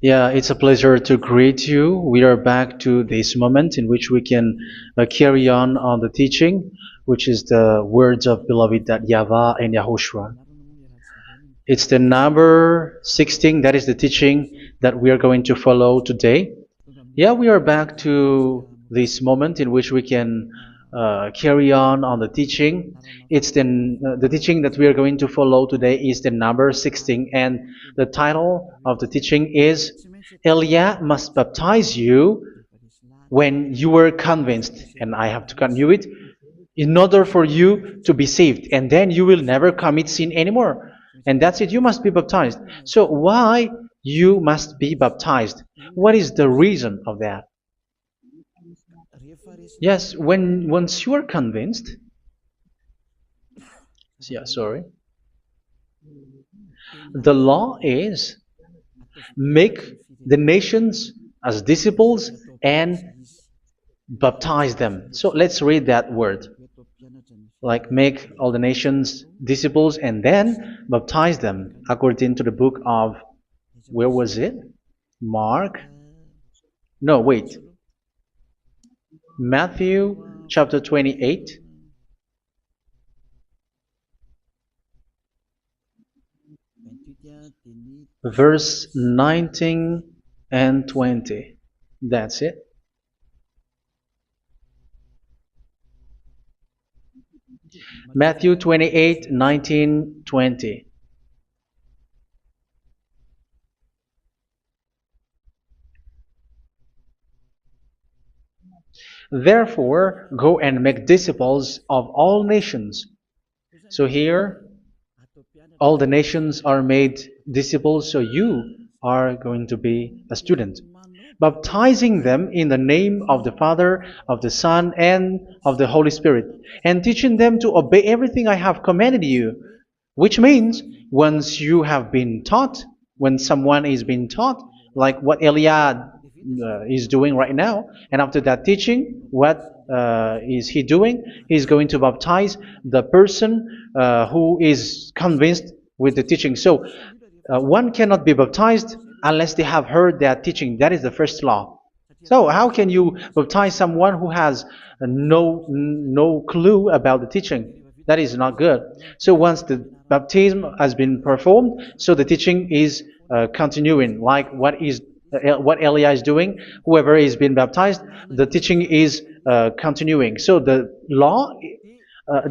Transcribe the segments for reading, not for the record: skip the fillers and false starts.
Yeah, it's a pleasure to greet you. We are back to this moment in which we can carry on the teaching, which is the words of beloved that YAHVAH and YAHOSHUA. It's the number 16, that is the teaching that we are going to follow today. Yeah, we are back to this moment in which we can carry on the teaching. It's the teaching that we are going to follow today is the number 16, and the title of the teaching is Elia must baptize you when you were convinced, and I have to continue it, in order for you to be saved, and then you will never commit sin anymore. And that's it, you must be baptized. So why you must be baptized? What is the reason of that? Yes, when once you are convinced, yeah, sorry, the law is make the nations as disciples and baptize them. So let's read that word. Like make all the nations disciples and then baptize them according to the book of, where was it? Mark? No, wait. Matthew chapter 28. Verse 19 and 20. That's it. Matthew 28, 19, 20. Therefore, go and make disciples of all nations. So here, all the nations are made disciples, so you are going to be a student. Baptizing them in the name of the Father, of the Son, and of the Holy Spirit, and teaching them to obey everything I have commanded you. Which means, once you have been taught, when someone is being taught, like what Elia is doing right now, and after that teaching, what is he doing? He's going to baptize the person who is convinced with the teaching. So, one cannot be baptized unless they have heard that teaching. That is the first law. So how can you baptize someone who has no clue about the teaching? That is not good. So once the baptism has been performed, so the teaching is continuing, like what Elia is doing. Whoever is being baptized, the teaching is continuing. So the law,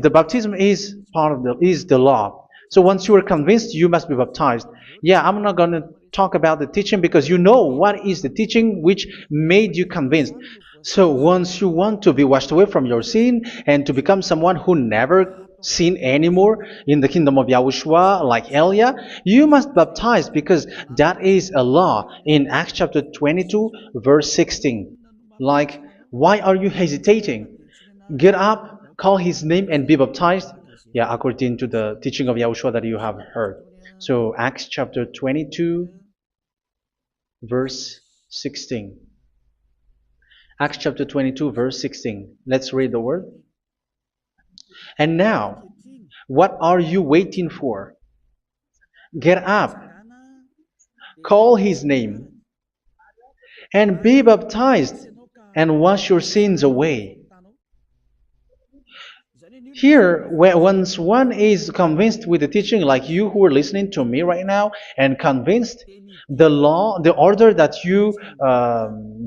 the baptism is part of the law. So once you are convinced, you must be baptized. Yeah, I'm not going to talk about the teaching because you know what is the teaching which made you convinced. So once you want to be washed away from your sin and to become someone who never sin anymore in the kingdom of Yahushua, like Elia, you must baptize because that is a law in Acts chapter 22, verse 16. Like, why are you hesitating? Get up, call his name, and be baptized. Yeah, according to the teaching of Yahushua that you have heard. So Acts chapter 22, verse 16. Acts chapter 22, verse 16. Let's read the word. And now, what are you waiting for? Get up, call his name, and be baptized, and wash your sins away. Here, once one is convinced with the teaching, like you who are listening to me right now, and convinced, the law, the order that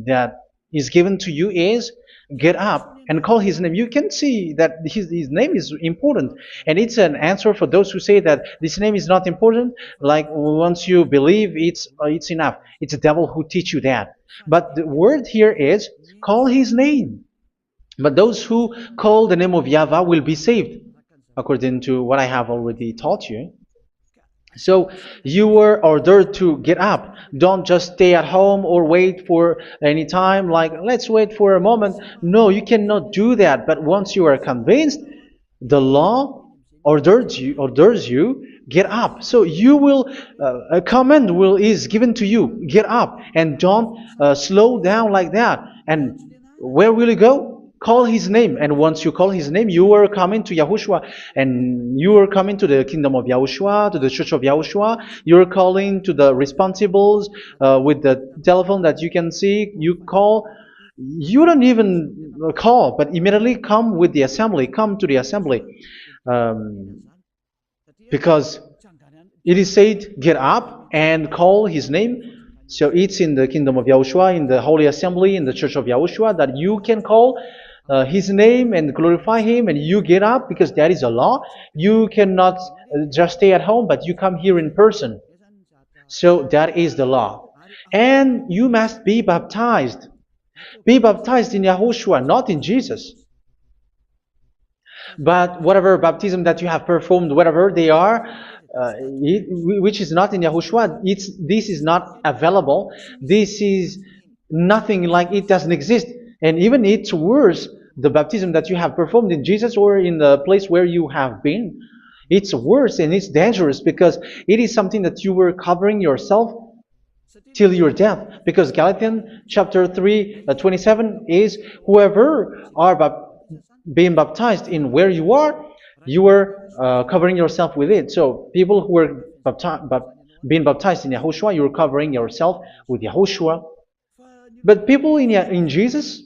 that is given to you is get up and call his name. You can see that his name is important, and it's an answer for those who say that this name is not important. Like once you believe, it's enough. It's the devil who teach you that. But the word here is call his name. But those who call the name of YAHVAH will be saved, according to what I have already taught you. So you were ordered to get up. Don't just stay at home or wait for any time, like let's wait for a moment. No, you cannot do that. But once you are convinced, the law orders you get up. So you will a command is given to you. Get up and don't slow down like that. And where will you go? call his name, and once you call his name, you are coming to Yahushua, and you are coming to the kingdom of Yahushua, to the church of Yahushua. You're calling to the responsibles with the telephone that you can see. You call. You don't even call, but immediately come with the assembly. Come to the assembly, um, because it is said, get up and call his name. So it's in the kingdom of Yahushua, in the holy assembly, in the church of Yahushua, that you can call his name and glorify him, and you get up, because that is a law. You cannot just stay at home, but you come here in person. So that is the law. And you must be baptized. Be baptized in Yahushua, not in Jesus. But whatever baptism that you have performed, whatever they are, which is not in Yahushua, this is not available. This is nothing, like it doesn't exist. And even it's worse, the baptism that you have performed in Jesus or in the place where you have been. It's worse and it's dangerous, because it is something that you were covering yourself till your death. Because Galatians chapter 3, 27 is, whoever are being baptized in where you are covering yourself with it. So people who are being baptized in Yahushua, you're covering yourself with Yahushua. But people in Jesus,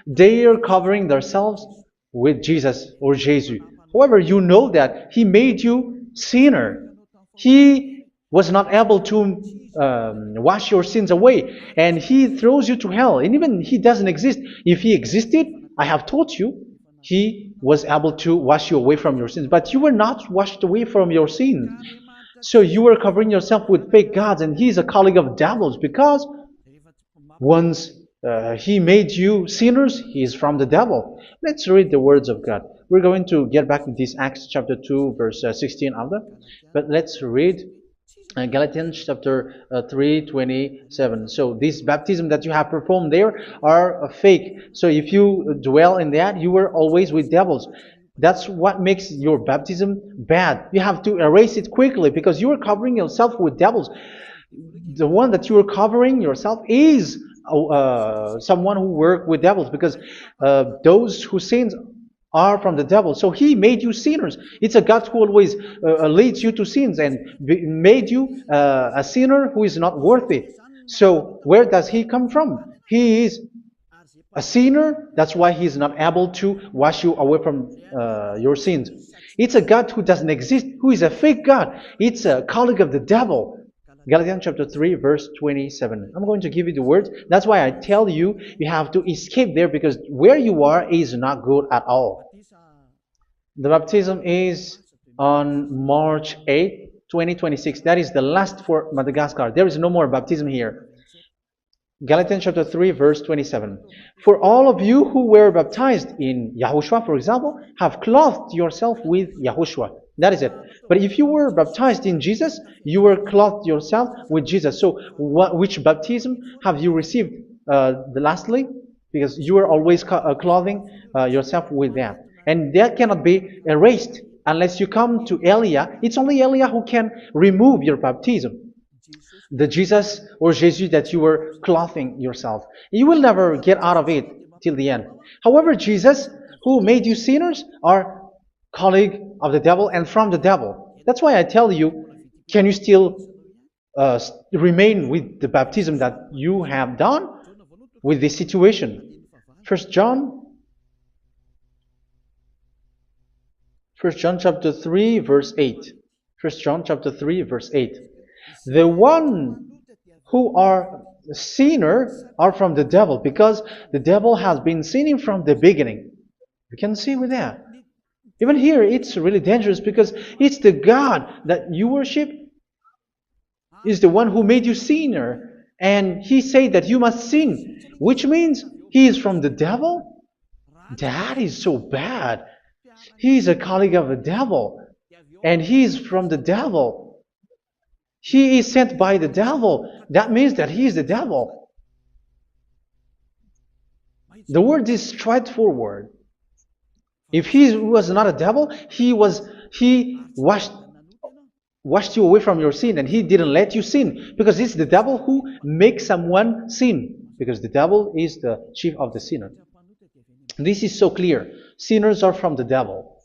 they are covering themselves with Jesus or Jesus. However, you know that he made you sinner. He was not able to wash your sins away, and he throws you to hell. And even he doesn't exist. If he existed, I have told you, he was able to wash you away from your sins. But you were not washed away from your sins. So you were covering yourself with fake gods, and he's a colleague of devils, because once he made you sinners, he is from the devil. Let's read the words of God. We're going to get back to this Acts chapter 2, verse 16 after. But let's read Galatians chapter 3:27. So this baptism that you have performed there are fake. So if you dwell in that, you were always with devils. That's what makes your baptism bad. You have to erase it quickly, because you are covering yourself with devils. The one that you are covering yourself is someone who works with devils, because those who sin are from the devil. So he made you sinners. It's a God who always leads you to sins, and made you a sinner who is not worthy. So where does he come from? He is a sinner. That's why he is not able to wash you away from your sins. It's a God who doesn't exist, who is a fake God. It's a colleague of the devil. Galatians chapter 3, verse 27. I'm going to give you the words. That's why I tell you, you have to escape there, because where you are is not good at all. The baptism is on March 8, 2026. That is the last for Madagascar. There is no more baptism here. Galatians chapter 3, verse 27. For all of you who were baptized in Yahushua, for example, have clothed yourself with Yahushua. That is it. But if you were baptized in Jesus, you were clothed yourself with Jesus. So which baptism have you received lastly? Because you are always clothing yourself with that. And that cannot be erased unless you come to Elia. It's only Elia who can remove your baptism. The Jesus or Jesus that you were clothing yourself. You will never get out of it till the end. However, Jesus, who made you sinners, are colleague of the devil and from the devil. That's why I tell you, can you still remain with the baptism that you have done with this situation? First John chapter 3, verse 8. First John chapter 3, verse 8. The one who are sinner are from the devil, because the devil has been sinning from the beginning. You can see with that. Even here, it's really dangerous, because it's the God that you worship is the one who made you sinner, and he said that you must sin, which means he is from the devil. That is so bad. He is a colleague of the devil, and he is from the devil. He is sent by the devil. That means that he is the devil. The word is straightforward. If he was not a devil, he washed you away from your sin, and he didn't let you sin, because it's the devil who makes someone sin, because the devil is the chief of the sinner. This is so clear. Sinners are from the devil.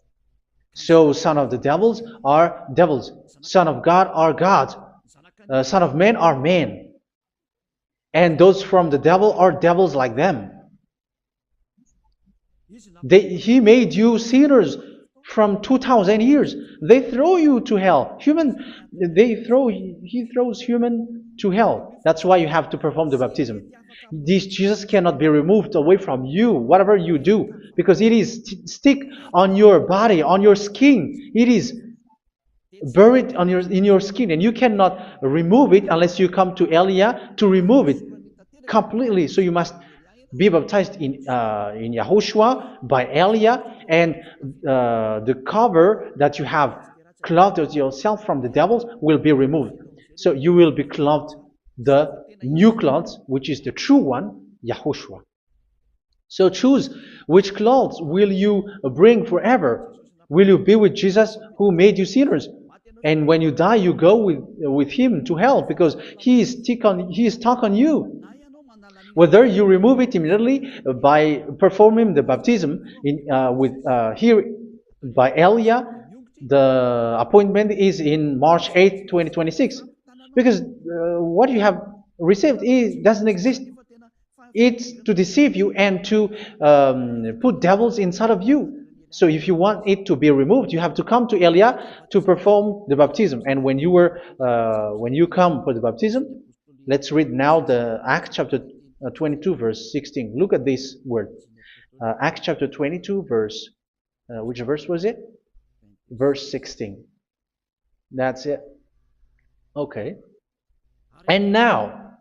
So son of the devils are devils. Son of God are gods. Son of men are men. And those from the devil are devils like them. He made you sinners from 2,000 years. They throw you to hell. He throws human to hell. That's why you have to perform the baptism. This Jesus cannot be removed away from you, whatever you do, because it is stick on your body, on your skin. It is buried in your skin, and you cannot remove it unless you come to Elia to remove it completely. So you must be baptized in Yahushua by Elia, and the cover that you have clothed yourself from the devils will be removed. So you will be clothed the new clothes, which is the true one, Yahushua. So choose which clothes will you bring forever. Will you be with Jesus who made you sinners? And when you die, you go with him to hell because he is stuck on you. Whether you remove it immediately by performing the baptism here by Elia, the appointment is in March 8, 2026. Because what you have received doesn't exist. It's to deceive you and to put devils inside of you. So if you want it to be removed, you have to come to Elia to perform the baptism. And when you come for the baptism, let's read now the Acts chapter 22 verse 16. Look at this word. Acts chapter 22 verse, which verse was it? Verse 16. That's it. Okay. And now,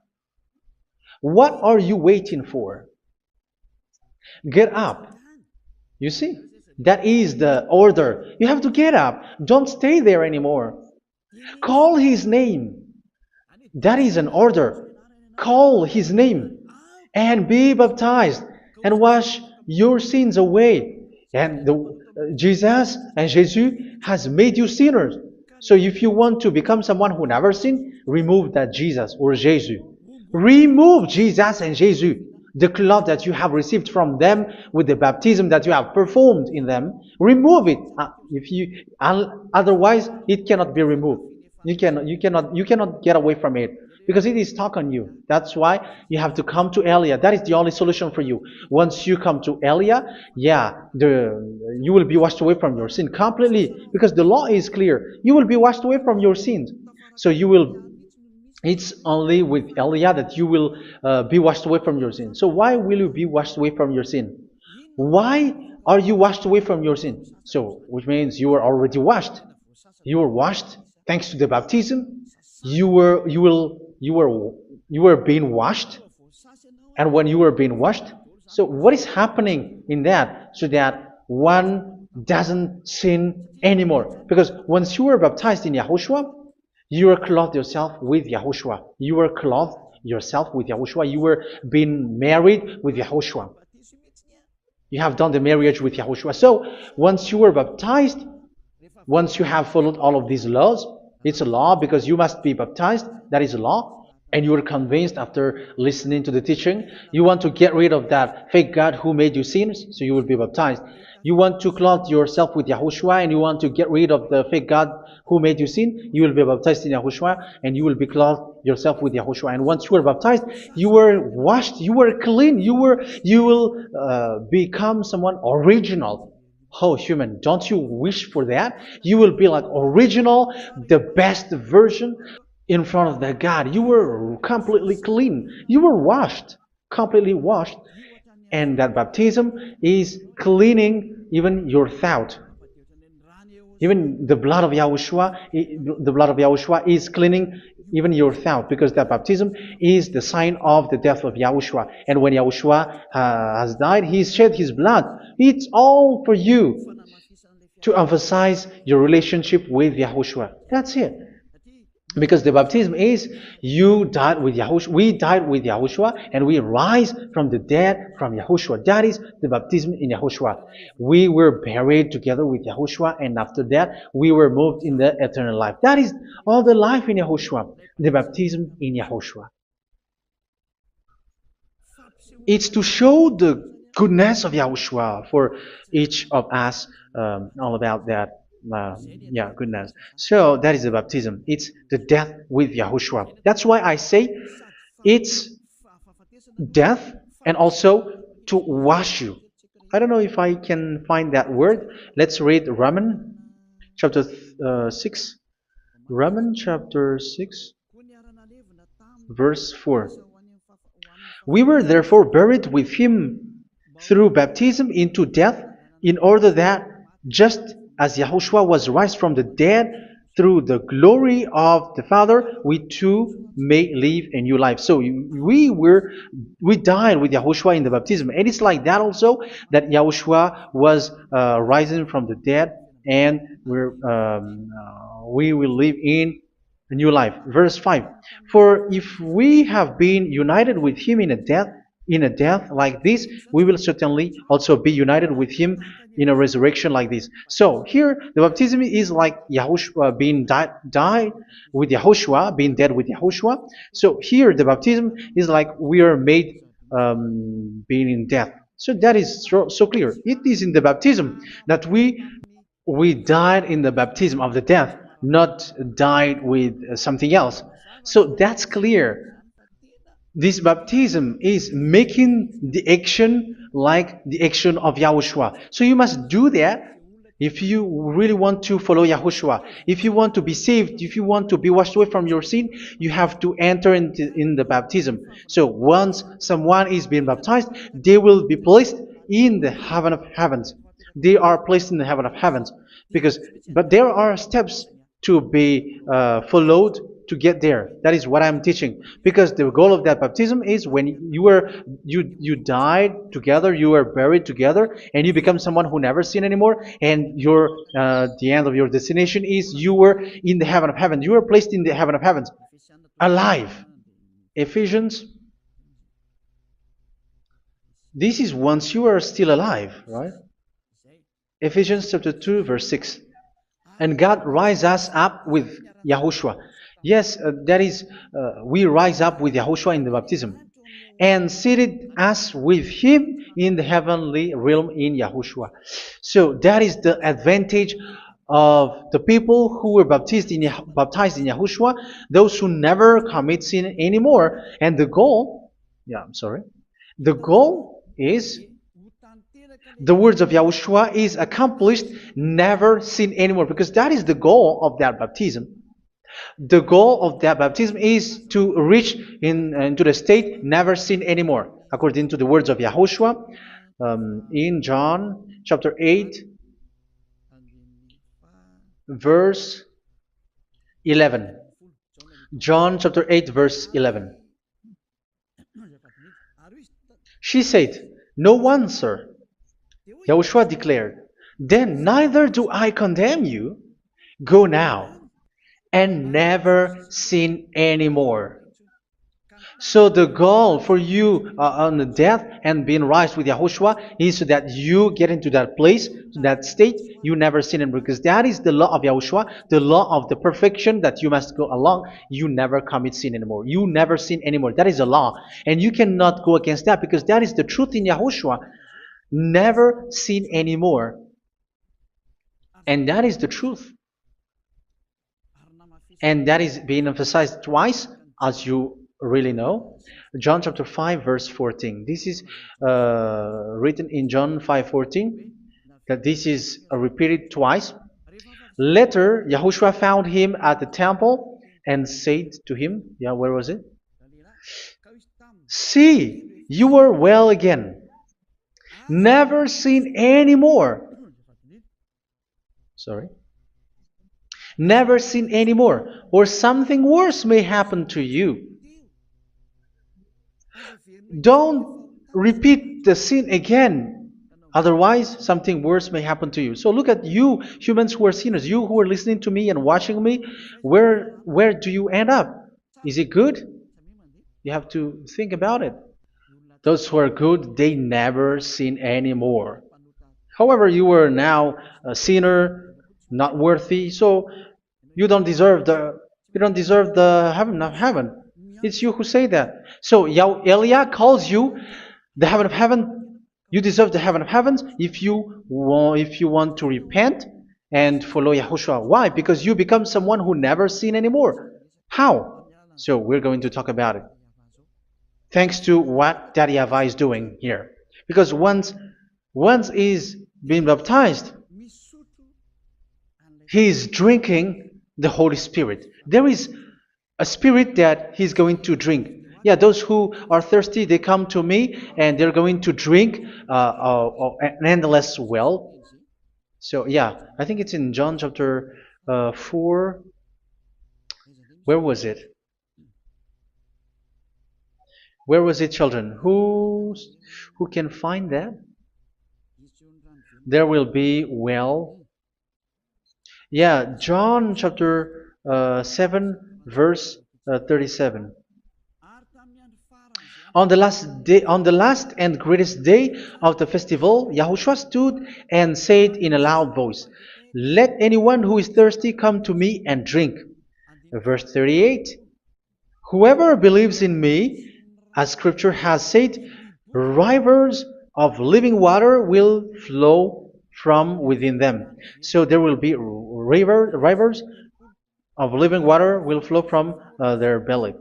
what are you waiting for? Get up. You see, that is the order. You have to get up. Don't stay there anymore. Call his name. That is an order. Call his name and be baptized and wash your sins away. And Jesus has made you sinners. So if you want to become someone who never sinned, remove that Jesus or Jesus. Remove Jesus and Jesus, the cloth that you have received from them with the baptism that you have performed in them. Remove it. Otherwise, it cannot be removed. You cannot get away from it because it is stuck on you. That's why you have to come to Elia. That is the only solution for you. Once you come to Elia, you will be washed away from your sin completely because the law is clear. You will be washed away from your sins. So it's only with Elia that you will be washed away from your sin. So why will you be washed away from your sin? Why are you washed away from your sin? So, which means you are already washed. You were washed thanks to the baptism. You were being washed, and when you were being washed, so what is happening in that? So that one doesn't sin anymore. Because once you were baptized in Yahushua, you were clothed yourself with Yahushua. You were clothed yourself with Yahushua. You were being married with Yahushua. You have done the marriage with Yahushua. So once you were baptized, once you have followed all of these laws, it's a law because you must be baptized. That is a law. And you are convinced after listening to the teaching, you want to get rid of that fake God who made you sinners, so you will be baptized. You want to clothe yourself with Yahushua and you want to get rid of the fake God who made you sin, you will be baptized in Yahushua and you will be clothed yourself with Yahushua. And once you are baptized, you were washed, you were clean, you will become someone original. Oh, human, don't you wish for that? You will be like original, the best version in front of that God. You were completely clean. You were washed, completely washed. And that baptism is cleaning even your thought. Even the blood of Yahushua is cleaning even your thought, because that baptism is the sign of the death of Yahushua. And when Yahushua has died, he shed his blood. It's all for you to emphasize your relationship with Yahushua. That's it. Because the baptism is you died with Yahushua, we died with Yahushua, and we rise from the dead from Yahushua. That is the baptism in Yahushua. We were buried together with Yahushua, and after that we were moved in the eternal life. That is all the life in Yahushua, the baptism in Yahushua. It's to show the goodness of Yahushua for each of us, all about that. Yeah, goodness. So that is the baptism. It's the death with Yahushua. That's why I say it's death and also to wash you. I don't know if I can find that word. Let's read Romans chapter 6. Romans chapter 6, verse 4. We were therefore buried with him through baptism into death, in order that, just as Yahushua was raised from the dead through the glory of the Father, we too may live a new life. So we died with Yahushua in the baptism, and it's like that also that Yahushua was rising from the dead, and we will live in a new life. Verse 5. For if we have been united with him in a death like this, we will certainly also be united with him in a resurrection like this. So here the baptism is like Yahushua being died with Yahushua, being dead with Yahushua. So here the baptism is like we are made being in death. So that is so clear. It is in the baptism that we died in the baptism of the death, not died with something else. So that's clear. This baptism is making the action like the action of Yahushua. So you must do that if you really want to follow Yahushua. If you want to be saved, if you want to be washed away from your sin, you have to enter in the baptism. So once someone is being baptized, they will be placed in the heaven of heavens. They are placed in the heaven of heavens but there are steps to be followed to get there. That is what I'm teaching. Because the goal of that baptism is when you died together, you were buried together, and you become someone who never sin anymore. And the end of your destination is you were in the heaven of heaven. You were placed in the heaven of heavens, alive. Ephesians. This is once you are still alive, right? Ephesians chapter 2, verse 6. And God rise us up with Yahushua. Yes, that is, we rise up with Yahushua in the baptism. And seated us with him in the heavenly realm in Yahushua. So that is the advantage of the people who were baptized in Yahushua, those who never commit sin anymore. And the goal, the goal is the words of Yahushua is accomplished, never sin anymore, because that is the goal of that baptism. The goal of that baptism is to reach into the state never sin anymore, according to the words of Yahushua in John chapter 8, verse 11. John chapter 8, verse 11. She said, "No one, sir." Yahushua declared, "Then neither do I condemn you. Go now and never sin anymore." So the goal for you on the death and being raised with Yahushua is so that you get into that place, that state, you never sin anymore. Because that is the law of Yahushua, the law of the perfection that you must go along. You never commit sin anymore. You never sin anymore. That is a law. And you cannot go against that because that is the truth in Yahushua. Never sin anymore. And that is the truth. And that is being emphasized twice, as you really know. John chapter 5, verse 14. This is written in John 5:14. That this is repeated twice. Later, Yahushua found him at the temple and said to him, where was it? "See, you are well again. Never sin anymore." Sorry. Never sin anymore, or something worse may happen to you. Don't repeat the sin again. Otherwise, something worse may happen to you. So look at you, humans who are sinners, you who are listening to me and watching me. Where do you end up? Is it good? You have to think about it. Those who are good, they never sin anymore. However, you are now a sinner, not worthy, so you don't deserve the heaven of heaven. It's you who say that. So Eliah calls you the heaven of heaven You deserve the heaven of heavens if you want to repent and follow Yahushua. Why? Because you become someone who never sin anymore. How? So we're going to talk about it. Thanks to what Daddy YAHVAH is doing here. Because once he's been baptized, he is drinking the Holy Spirit. There is a spirit that he's going to drink. Yeah, those who are thirsty, they come to me and they're going to drink an endless well. So, yeah, I think it's in John chapter 4. Where was it? Where was it, children? Who can find that? There will be well. Yeah, John chapter 7, verse 37. On the last and greatest day of the festival, Yahushua stood and said in a loud voice, "Let anyone who is thirsty come to me and drink." Verse 38. "Whoever believes in me, as Scripture has said, rivers of living water will flow from within them." So there will be rivers of living water will flow from their belly.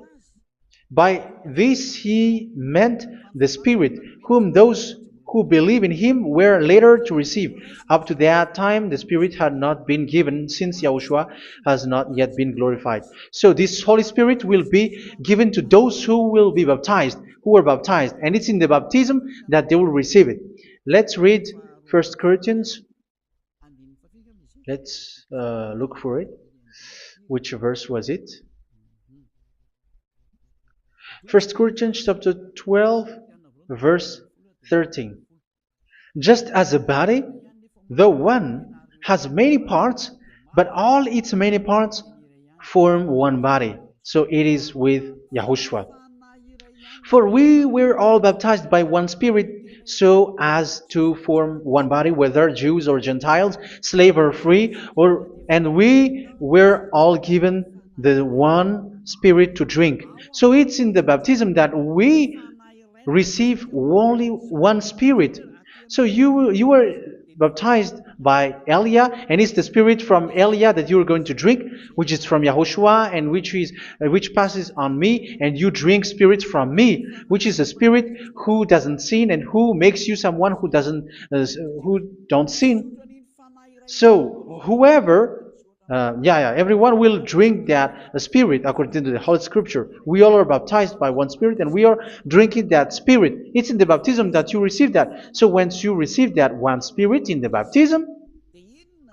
By this he meant the Spirit, whom those who believe in him were later to receive. Up to that time, the Spirit had not been given, since Yahushua has not yet been glorified. So this Holy Spirit will be given to those who will be baptized, who were baptized, and it's in the baptism that they will receive it. Let's read 1 Corinthians. Let's look for it. Which verse was it? 1 Corinthians chapter 12, verse 13. "Just as a body, though one, has many parts, but all its many parts form one body, so it is with Yahushua. For we were all baptized by one Spirit, so as to form one body, whether Jews or Gentiles, slave or free, and we were all given the one Spirit to drink." So it's in the baptism that we receive only one Spirit. So you were baptized by Elia, and it's the Spirit from Elia that you are going to drink, which is from Yahushua, and which passes on me, and you drink Spirit from me, which is a Spirit who doesn't sin and who makes you someone who don't sin. So whoever everyone will drink that Spirit according to the Holy Scripture. We all are baptized by one Spirit, and we are drinking that Spirit. It's in the baptism that you receive that. So once you receive that one Spirit in the baptism,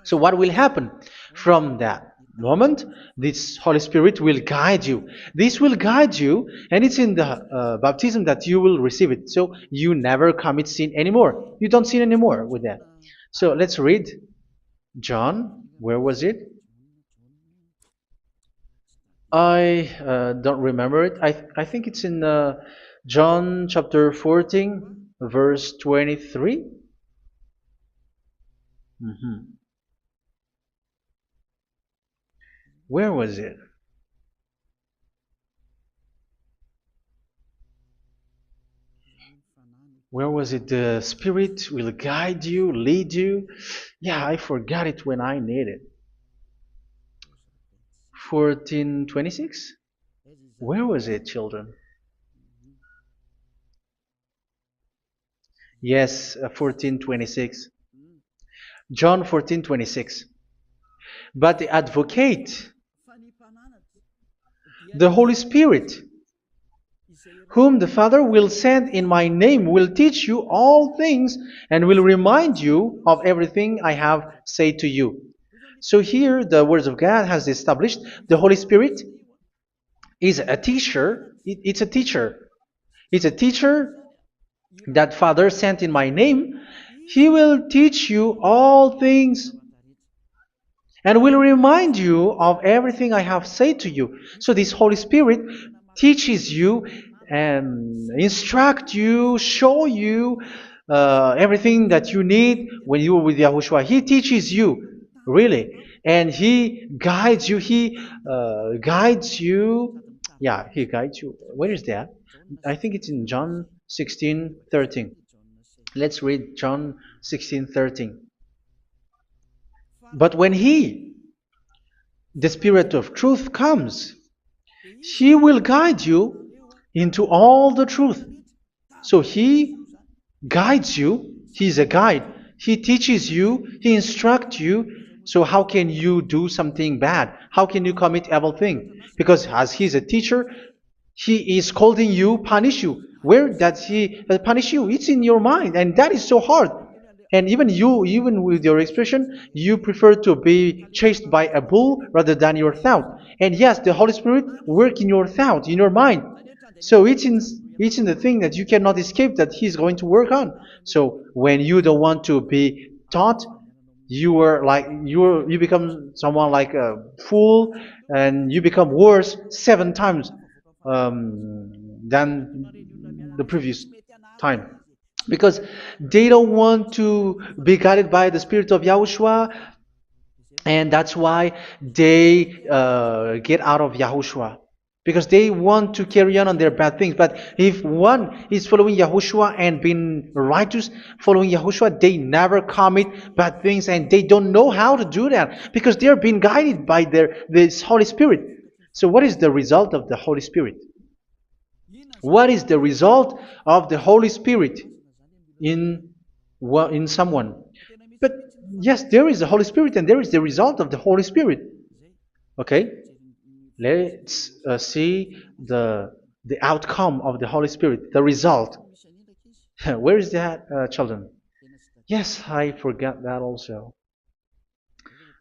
so what will happen from that moment? This Holy Spirit will guide you. This will guide you, and it's in the baptism that you will receive it. So you never commit sin anymore. You don't sin anymore with that. So let's read John. Where was it? I don't remember it. I think it's in John chapter 14, verse 23. Where was it? Where was it? The Spirit will guide you, lead you. Yeah, I forgot it when I need it. 14:26? Where was it, children? Yes, 14:26. John 14:26. "But the Advocate, the Holy Spirit, whom the Father will send in my name, will teach you all things and will remind you of everything I have said to you." So here the Word of God has established the Holy Spirit is a teacher. It's a teacher. It's a teacher that Father sent in my name. He will teach you all things and will remind you of everything I have said to you. So this Holy Spirit teaches you and instruct you, show you everything that you need when you are with Yahushua. He teaches you, really, and He guides you. He guides you. Yeah, He guides you. Where is that? I think it's in John 16:13. Let's read John 16:13. But when He, the Spirit of truth, comes, He will guide you into all the truth. So He guides you. He's a guide. He teaches you. He instructs you. So how can you do something bad? How can you commit evil thing? Because as He's a teacher, He is scolding you, punish you. Where does He punish you? It's in your mind, and that is so hard. And even you, even with your expression, you prefer to be chased by a bull rather than your thought. And yes, the Holy Spirit work in your thought, in your mind. So it's in the thing that you cannot escape that He's going to work on. So when you don't want to be taught, you become someone like a fool, and you become worse 7 times than the previous time, because they don't want to be guided by the Spirit of Yahushua, and that's why they get out of Yahushua, because they want to carry on their bad things. But if one is following Yahushua and being righteous, following Yahushua, they never commit bad things, and they don't know how to do that because they are being guided by this Holy Spirit. So what is the result of the Holy Spirit? What is the result of the Holy Spirit in someone? But yes, there is the Holy Spirit, and there is the result of the Holy Spirit. Okay, let's see the outcome of the Holy Spirit, the result. Where is that, children? Yes, I forgot that also.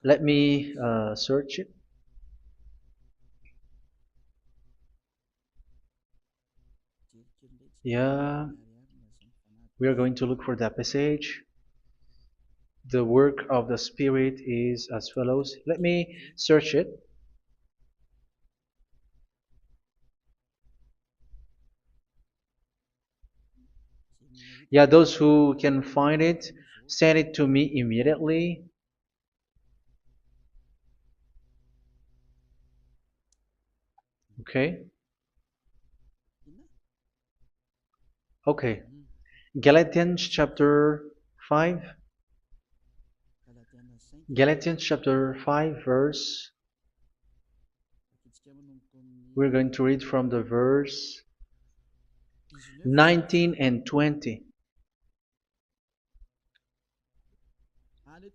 Let me search it. Yeah, we are going to look for that passage. The work of the Spirit is as follows. Let me search it. Yeah, those who can find it, send it to me immediately. Okay. Okay. Galatians chapter 5. Galatians chapter 5 verse. We're going to read from the verse 19 and 20.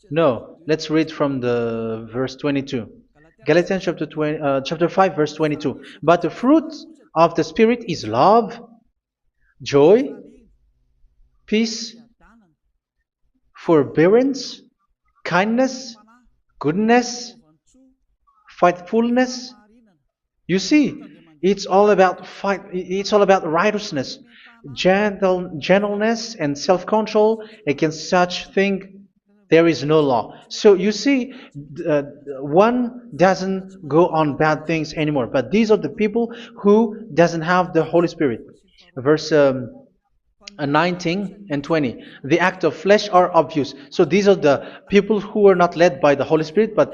No, let's read from the verse 22. Galatians chapter 5 verse 22. But the fruit of the Spirit is love, joy, peace, forbearance, kindness, goodness, faithfulness. You see, it's all about fight. It's all about righteousness, gentleness, and self-control. Against such thing, there is no law. So you see, uh, one doesn't go on bad things anymore. But these are the people who doesn't have the Holy Spirit. Verse 19 and 20. The act of flesh are obvious. So these are the people who are not led by the Holy Spirit, but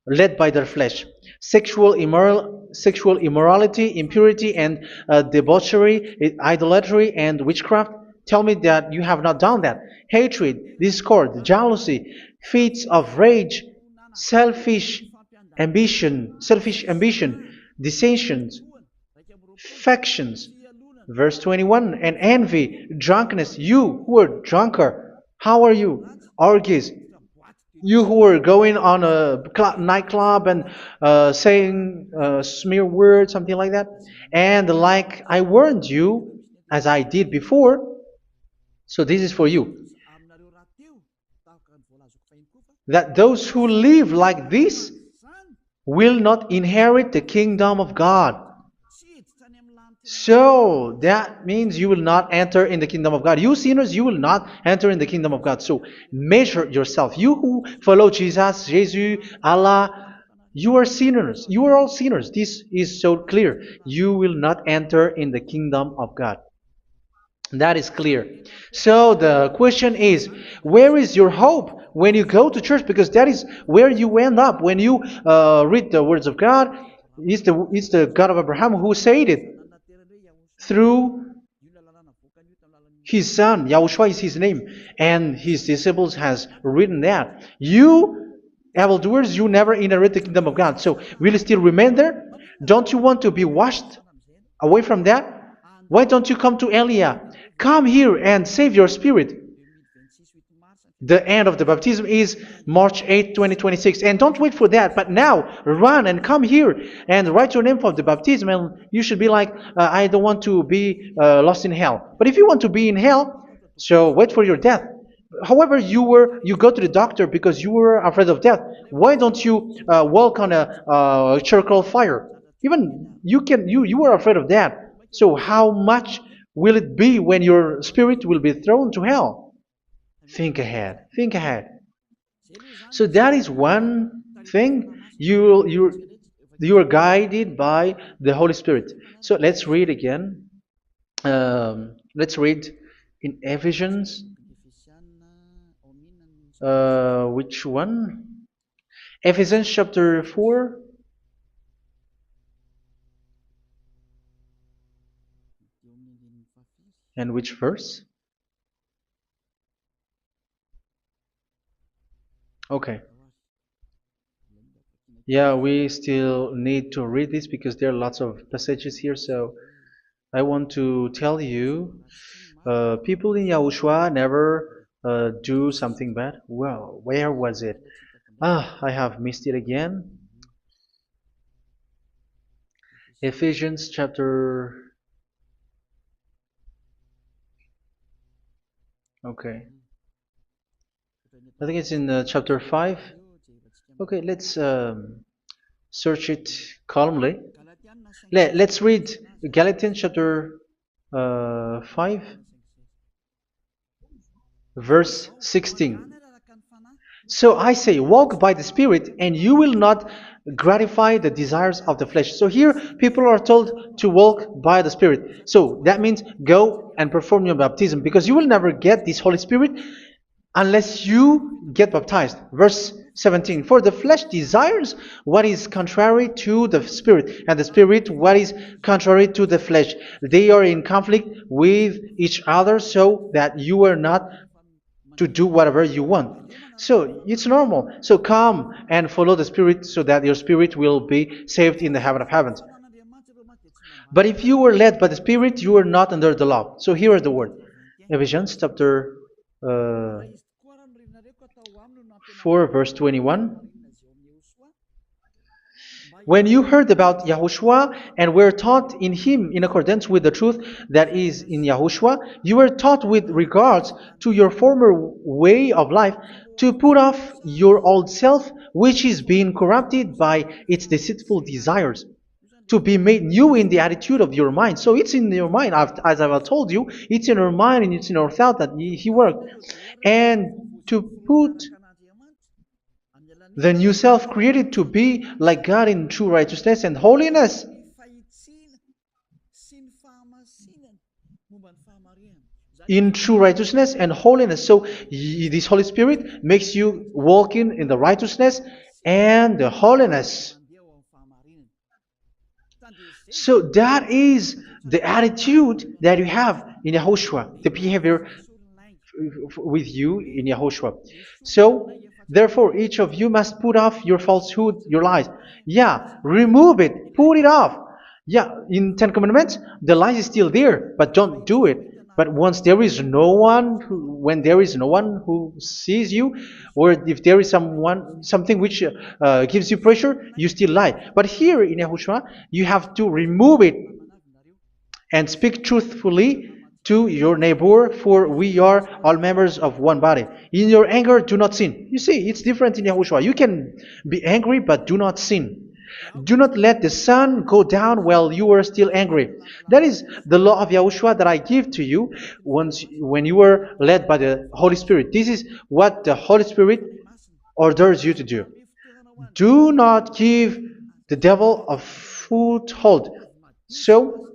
led by their flesh. Sexual immorality, impurity, and debauchery, idolatry, and witchcraft. Tell me that you have not done that. Hatred, discord, jealousy, fits of rage, selfish ambition, dissensions, factions. Verse 21, and envy, drunkenness. You who are drunker, how are you? Orgies. You who are going on a nightclub and saying smear words, something like that. And like I warned you, as I did before, so this is for you, that those who live like this will not inherit the kingdom of God. So that means you will not enter in the kingdom of God. You sinners, you will not enter in the kingdom of God. So measure yourself. You who follow Jesus, Allah, you are sinners. You are all sinners. This is so clear. You will not enter in the kingdom of God. That is clear. So the question is, where is your hope when you go to church? Because that is where you end up when you read the words of God. It's the God of Abraham who said it through His son, Yahushua is his name, and his disciples has written that. You, evildoers, you never inherit the kingdom of God. So will you still remain there? Don't you want to be washed away from that? Why don't you come to Elia? Come here and save your spirit. The end of the baptism is March 8th, 2026. And don't wait for that, but now run and come here and write your name for the baptism. And you should be like, I don't want to be lost in hell. But if you want to be in hell, so wait for your death. However, you go to the doctor because you were afraid of death. Why don't you walk on a charcoal fire? Even you were afraid of that. So how much will it be when your spirit will be thrown to hell? Think ahead. Think ahead. So that is one thing. You are guided by the Holy Spirit. So let's read again. Let's read in Ephesians. Which one? Ephesians chapter 4. And which verse? Okay. Yeah, we still need to read this because there are lots of passages here. So I want to tell you, people in Yahushua never do something bad. Well, where was it? I have missed it again. Ephesians chapter. Okay. I think it's in chapter 5. Okay, let's search it calmly. Let's read Galatians chapter 5, verse 16. So I say, walk by the Spirit, and you will not gratify the desires of the flesh. So here, people are told to walk by the Spirit. So that means go and perform your baptism, because you will never get this Holy Spirit unless you get baptized. Verse 17. For the flesh desires what is contrary to the Spirit, and the Spirit what is contrary to the flesh. They are in conflict with each other, so that you are not to do whatever you want. So it's normal. So come and follow the Spirit so that your spirit will be saved in the heaven of heavens. But if you were led by the Spirit, you are not under the law. So here are the word. Ephesians chapter 4 verse 21. When you heard about Yahushua and were taught in him in accordance with the truth that is in Yahushua, you were taught with regards to your former way of life to put off your old self, which is being corrupted by its deceitful desires, to be made new in the attitude of your mind. So it's in your mind, as I've told you, it's in your mind and it's in your thought that he worked. And to put the new self created to be like God in true righteousness and holiness. In true righteousness and holiness. So this Holy Spirit makes you walking in the righteousness and the holiness. So that is the attitude that you have in Yahushua, the behavior with you in Yahushua. So therefore, each of you must put off your falsehood, your lies. Yeah, remove it, put it off. Yeah, in Ten Commandments, the lie is still there, but don't do it. But once there is no one, when there is no one who sees you, or if there is something which gives you pressure, you still lie. But here in Yahushua, you have to remove it and speak truthfully to your neighbor, for we are all members of one body. In your anger, do not sin. You see, it's different in Yahushua. You can be angry, but do not sin. Do not let the sun go down while you are still angry. That is the law of Yahushua that I give to you when you were led by the Holy Spirit. This is what the Holy Spirit orders you to do. Do not give the devil a foothold. So,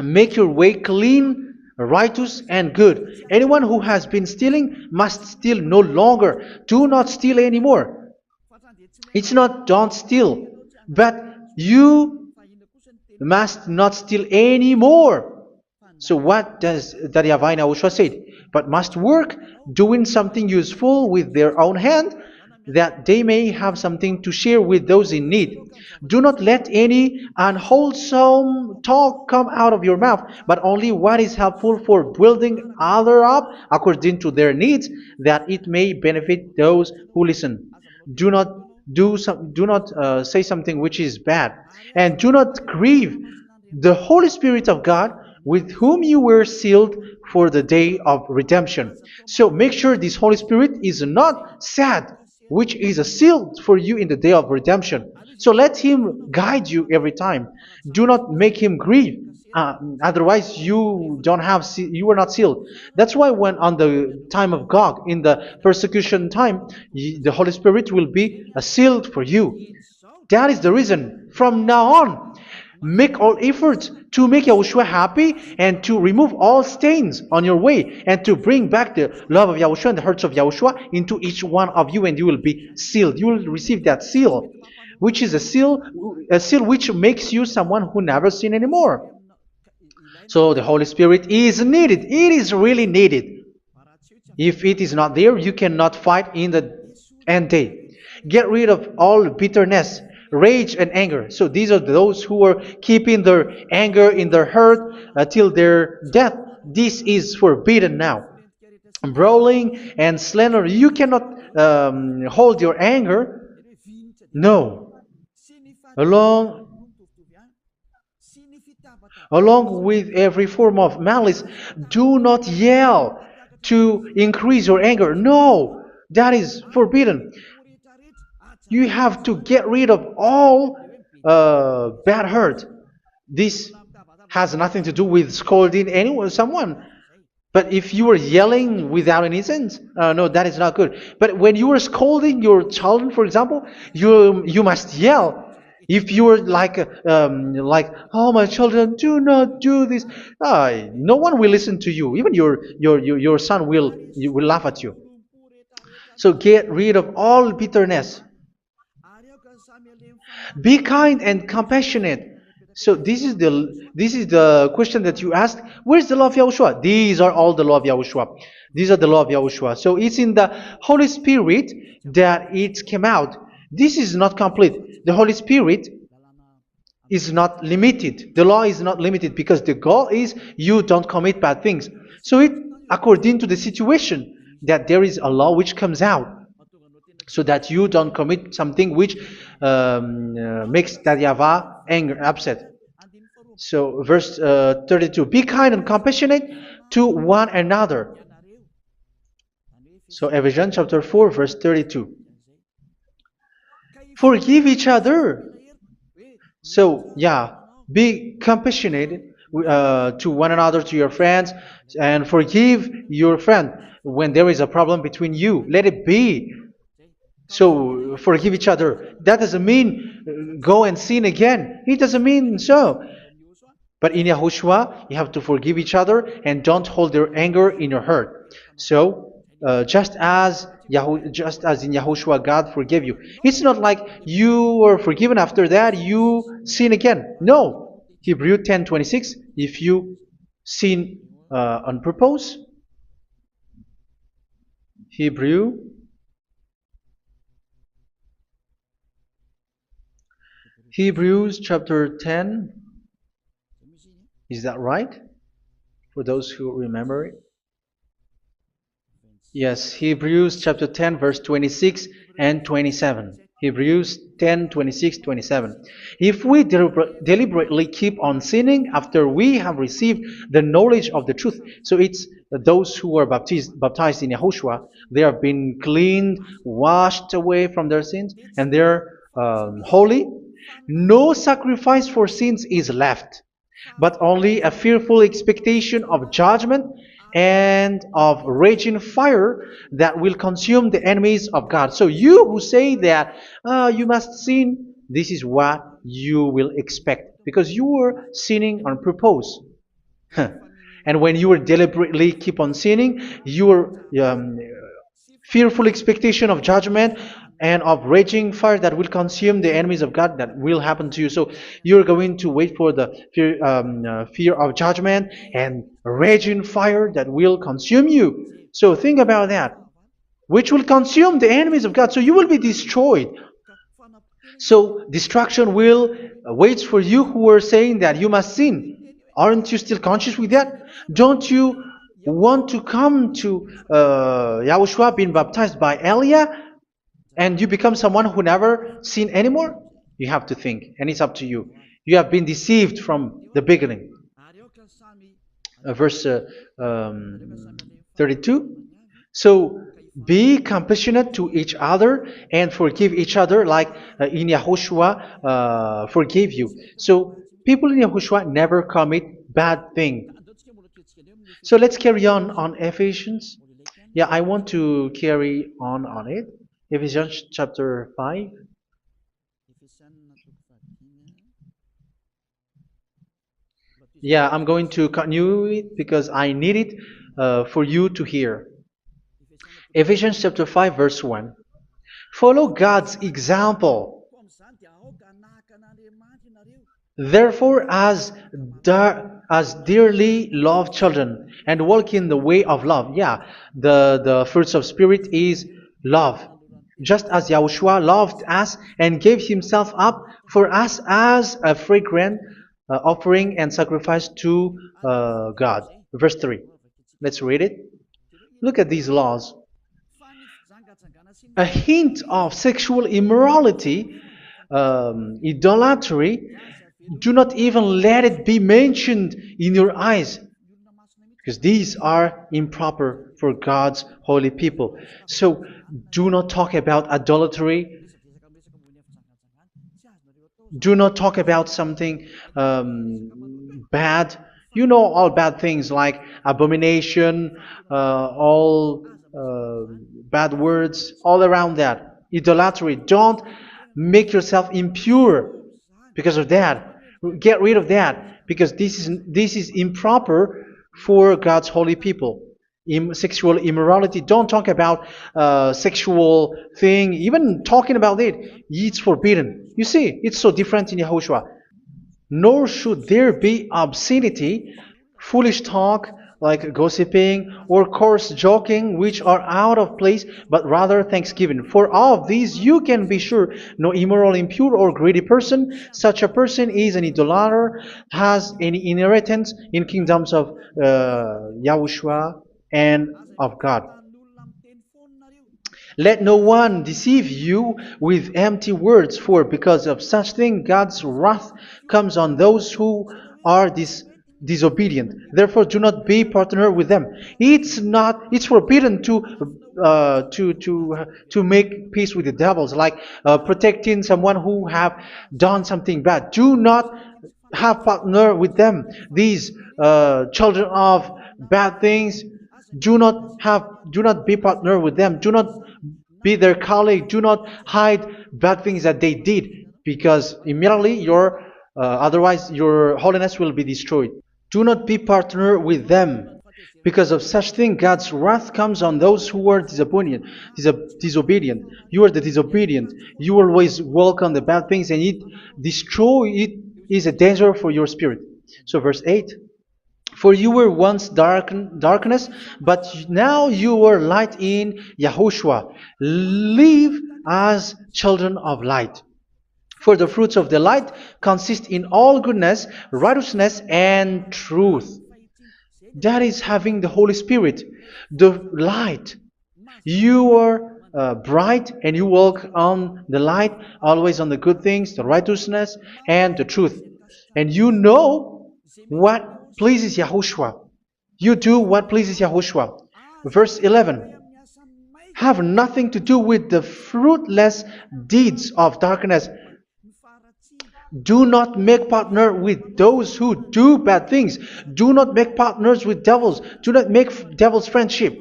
make your way clean, righteous and good. Anyone who has been stealing must steal no longer. Do not steal anymore. It's not don't steal, but you must not steal anymore. So what does the Yahweh YAHOSHUA say? But must work doing something useful with their own hand, that they may have something to share with those in need. Do not let any unwholesome talk come out of your mouth, but only what is helpful for building other up according to their needs, that it may benefit those who listen. Do not do not say something which is bad, and do not grieve the Holy Spirit of God, with whom you were sealed for the day of redemption. So make sure this Holy Spirit is not sad, which is a seal for you in the day of redemption. So let Him guide you every time. Do not make Him grieve. Otherwise, you don't have you are not sealed. That's why when on the time of God, in the persecution time, the Holy Spirit will be sealed for you. That is the reason. From now on, make all efforts to make Yahushua happy and to remove all stains on your way and to bring back the love of Yahushua and the hearts of Yahushua into each one of you, and you will be sealed. You will receive that seal, which is a seal which makes you someone who never sin anymore. So the Holy Spirit is needed. It is really needed. If it is not there, you cannot fight in the end day. Get rid of all bitterness, rage, and anger. So these are those who are keeping their anger in their heart till their death. This is forbidden now. Brawling and slander. You cannot hold your anger. No. Along with every form of malice, do not yell to increase your anger. No, that is forbidden. You have to get rid of all bad hurt. This has nothing to do with scolding anyone, someone. But if you are yelling without any sense, no, that is not good. But when you are scolding your children, for example, you must yell. If you are like, oh, my children, do not do this, no one will listen to you. Even your son will laugh at you. So get rid of all bitterness. Be kind and compassionate. So this is the question that you asked. Where's the law of Yahushua? These are all the law of Yahushua. These are the law of Yahushua. So it's in the Holy Spirit that it came out. This is not complete. The Holy Spirit is not limited. The law is not limited because the goal is you don't commit bad things. So it according to the situation that there is a law which comes out, so that you don't commit something which makes that YAHVAH angry, upset. So verse 32, be kind and compassionate to one another. So Ephesians chapter 4 verse 32. Forgive each other. So yeah, be compassionate to one another, to your friends, and forgive your friend when there is a problem between you. Let it be. So forgive each other. That doesn't mean go and sin again. It doesn't mean so. But in Yahushua, you have to forgive each other and don't hold your anger in your heart. So just as in Yahushua, God forgave you. It's not like you are forgiven after that you sin again. No. Hebrew 10:26. If you sin on purpose, Hebrews chapter 10. Is that right? For those who remember it? Yes, Hebrews chapter 10 verse 26 and 27. Hebrews 10, 26, 27. If we deliberately keep on sinning after we have received the knowledge of the truth, so it's those who are baptized in Yahushua, they have been cleaned, washed away from their sins, and they're holy. No sacrifice for sins is left, but only a fearful expectation of judgment and of raging fire that will consume the enemies of God. So you who say that you must sin, this is what you will expect, because you were sinning on purpose. And when you deliberately keep on sinning, you are fearful expectation of judgment and of raging fire that will consume the enemies of God that will happen to you. So you're going to wait for the fear of judgment and raging fire that will consume you. So think about that, which will consume the enemies of God. So you will be destroyed. So destruction will waits for you who are saying that you must sin. Aren't you still conscious with that? Don't you want to come to Yahushua being baptized by Elia and you become someone who never sinned anymore? You have to think, and it's up to you. You have been deceived from the beginning. Verse 32. So be compassionate to each other and forgive each other like in Yahushua forgave you. So people in Yahushua never commit bad thing. So let's carry on Ephesians. Yeah, I want to carry on it. Ephesians chapter 5. Yeah, I'm going to continue it because I need it for you to hear. Ephesians chapter 5 verse 1. Follow God's example. Therefore, as dearly loved children, and walk in the way of love. Yeah, the fruits of spirit is love. Just as Yahushua loved us and gave himself up for us as a fragrant offering and sacrifice to God. Verse 3. Let's read it. Look at these laws. A hint of sexual immorality, idolatry, do not even let it be mentioned in your eyes, because these are improper for God's holy people. So do not talk about idolatry. Do not talk about something bad. You know all bad things like abomination, all bad words, all around that. Idolatry. Don't make yourself impure because of that. Get rid of that because this is improper for God's holy people. Sexual immorality. Don't talk about sexual thing. Even talking about it's forbidden. You see, it's so different in Yahushua. Nor should there be obscenity, foolish talk like gossiping or coarse joking, which are out of place, but rather thanksgiving. For of these you can be sure: no immoral, impure, or greedy person, such a person is an idolater, has any inheritance in kingdoms of Yahushua and of God. Let no one deceive you with empty words, for because of such thing God's wrath comes on those who are disobedient. Therefore, do not be partner with them. It's forbidden to make peace with the devils, like protecting someone who have done something bad. Do not have partner with them. These children of bad things, do not be partner with them. Do not be their colleague. Do not hide bad things that they did, because immediately otherwise your holiness will be destroyed. Do not be partner with them. Because of such thing, God's wrath comes on those who are disobedient. You are the disobedient. You always walk on the bad things, and it is a danger for your spirit. So verse 8. For you were once darkness, but now you are light in Yahushua. Live as children of light. For the fruits of the light consist in all goodness, righteousness, and truth. That is having the Holy Spirit, the light. You are bright and you walk on the light, always on the good things, the righteousness, and the truth. And you know what pleases Yahushua. You do what pleases Yahushua. Verse 11. Have nothing to do with the fruitless deeds of darkness. Do not make partner with those who do bad things. Do not make partners with devils. Do not make devils friendship.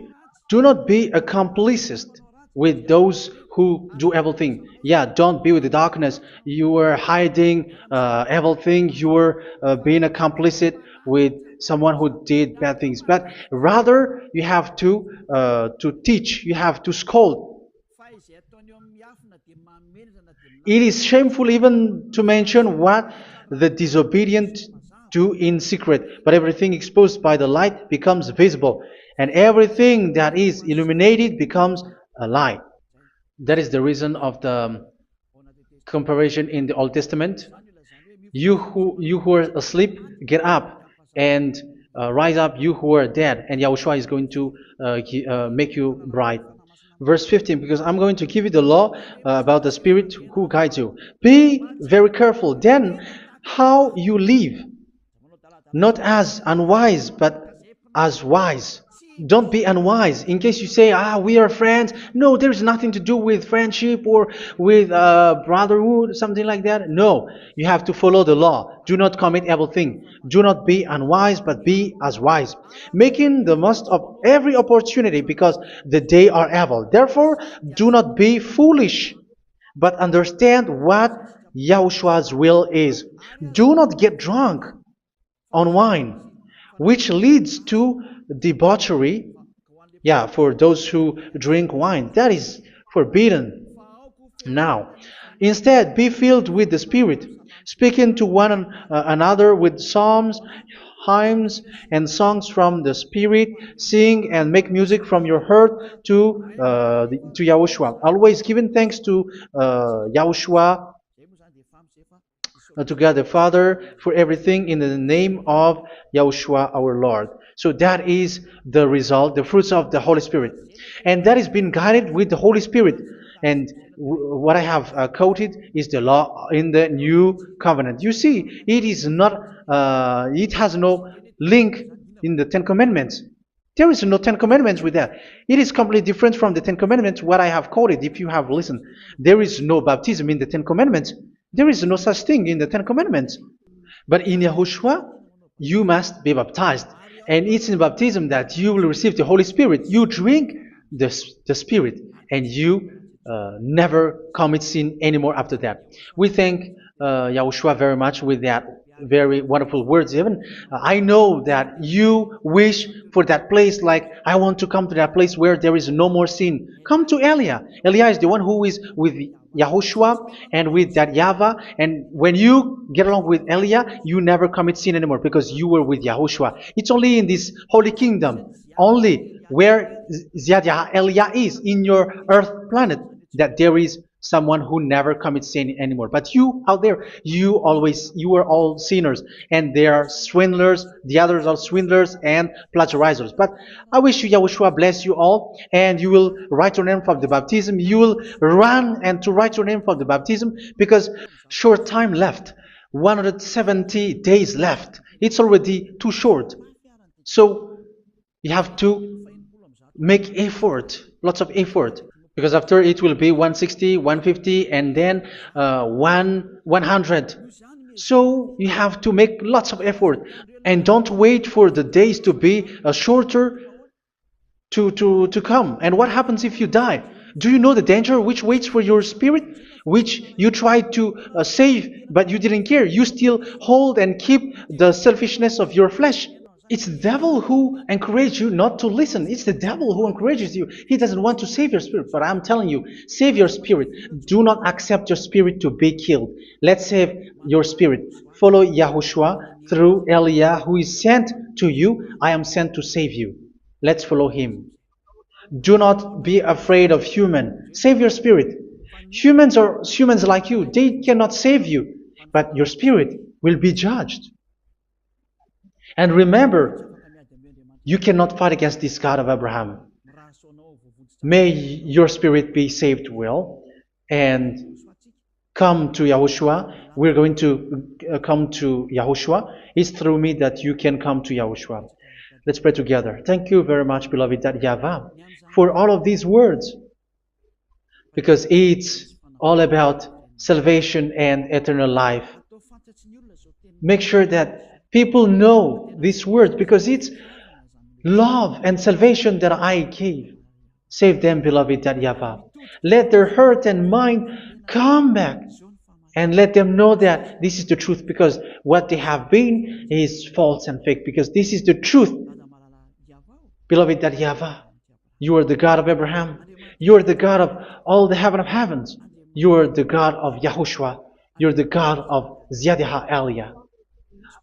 Do not be a complicit with those who do evil thing. Yeah, don't be with the darkness. You are hiding evil thing. You are being a complicit with someone who did bad things, but rather you have to teach, you have to scold. It is shameful even to mention what the disobedient do in secret, but everything exposed by the light becomes visible, and everything that is illuminated becomes a light. That is the reason of the comparison in the Old Testament. You who are asleep, get up and rise up, you who are dead, and Yahushua is going to make you bright. Verse 15, because I'm going to give you the law about the Spirit who guides you. Be very careful then how you live, not as unwise, but as wise. Don't be unwise. In case you say, we are friends. No, there's nothing to do with friendship or with brotherhood, something like that. No, you have to follow the law. Do not commit evil thing. Do not be unwise, but be as wise, making the most of every opportunity, because the day are evil. Therefore, do not be foolish, but understand what Yahushua's will is. Do not get drunk on wine, which leads to debauchery. Yeah, for those who drink wine, that is forbidden now. Instead, be filled with the Spirit, speaking to one another with psalms, hymns, and songs from the Spirit. Sing and make music from your heart to Yahushua, always giving thanks to Yahushua, to God the Father, for everything in the name of Yahushua our Lord. So that is the result, the fruits of the Holy Spirit. And that is being guided with the Holy Spirit. And what I have quoted is the law in the new covenant. You see, it is not, it has no link in the Ten Commandments. There is no Ten Commandments with that. It is completely different from the Ten Commandments, what I have quoted, if you have listened. There is no baptism in the Ten Commandments. There is no such thing in the Ten Commandments. But in Yahushua, you must be baptized. And it's in baptism that you will receive the Holy Spirit. You drink the Spirit, and you never commit sin anymore after that. We thank Yahushua very much with that very wonderful words. Even I know that you wish for that place, like, I want to come to that place where there is no more sin. Come to Elia. Elia is the one who is with Yahushua and with that YAHVAH. And when you get along with Elia, you never commit sin anymore, because you were with Yahushua. It's only in this holy kingdom, only where Elia is, in your earth planet, that there is someone who never commits sin anymore. But you out there, you are all sinners, and they are swindlers. The others are swindlers and plagiarizers. But I wish you, Yahushua, bless you all, and you will write your name for the baptism. You will run and to write your name for the baptism, because short time left, 170 days left. It's already too short. So you have to make effort, lots of effort, because after it will be 160, 150, and then 100. So you have to make lots of effort, and don't wait for the days to be shorter to come. And what happens if you die? Do you know the danger which waits for your spirit, which you tried to save, but you didn't care? You still hold and keep the selfishness of your flesh. It's the devil who encourages you not to listen. It's the devil who encourages you. He doesn't want to save your spirit. But I'm telling you, save your spirit. Do not accept your spirit to be killed. Let's save your spirit. Follow Yahushua through Elia, who is sent to you. I am sent to save you. Let's follow him. Do not be afraid of human. Save your spirit. Humans are humans like you. They cannot save you. But your spirit will be judged. And remember, you cannot fight against this God of Abraham. May your spirit be saved well, and come to Yahushua. We're going to come to Yahushua. It's through me that you can come to Yahushua. Let's pray together. Thank you very much, beloved YAHVAH, for all of these words, because it's all about salvation and eternal life. Make sure that people know these words, because it's love and salvation that I gave. Save them, beloved YAHVAH. Let their heart and mind come back And let them know that this is the truth, because what they have been is false and fake, because this is the truth. Beloved, that YAHVAH, you are the God of Abraham. You are the God of all the heaven of heavens. You are the God of YAHOSHUA. You are the God of Ziyadiha Aliyah.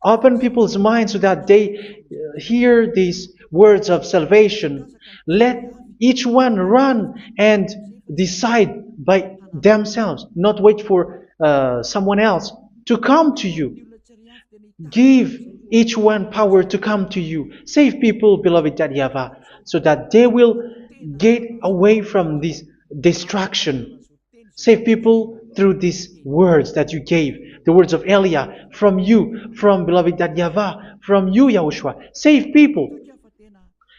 Open people's minds so that they hear these words of salvation. Let each one run and decide by themselves, not wait for someone else to come to you. Give each one power to come to you. Save people, beloved YAHVAH, so that they will get away from this distraction. Save people through these words that you gave, the words of Elia, from you, from beloved YAHVAH, from you, Yahushua. Save people.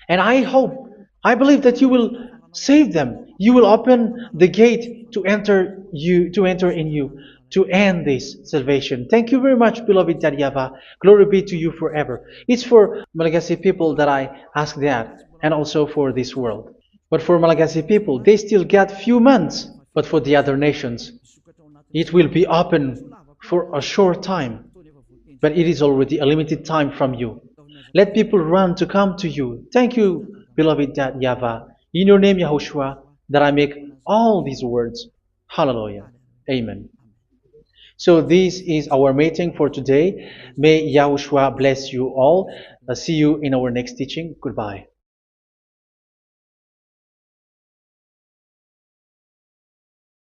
And I believe that you will save them. You will open the gate to enter in you, to end this salvation. Thank you very much, beloved YAHVAH. Glory be to you forever. It's for Malagasy people that I ask that, and also for this world. But for Malagasy people, they still get few months. But for the other nations, it will be open for a short time. But it is already a limited time from you. Let people run to come to you. Thank you, beloved YAHVAH. In your name, Yahushua, that I make all these words. Hallelujah. Amen. So this is our meeting for today. May Yahushua bless you all. See you in our next teaching. Goodbye.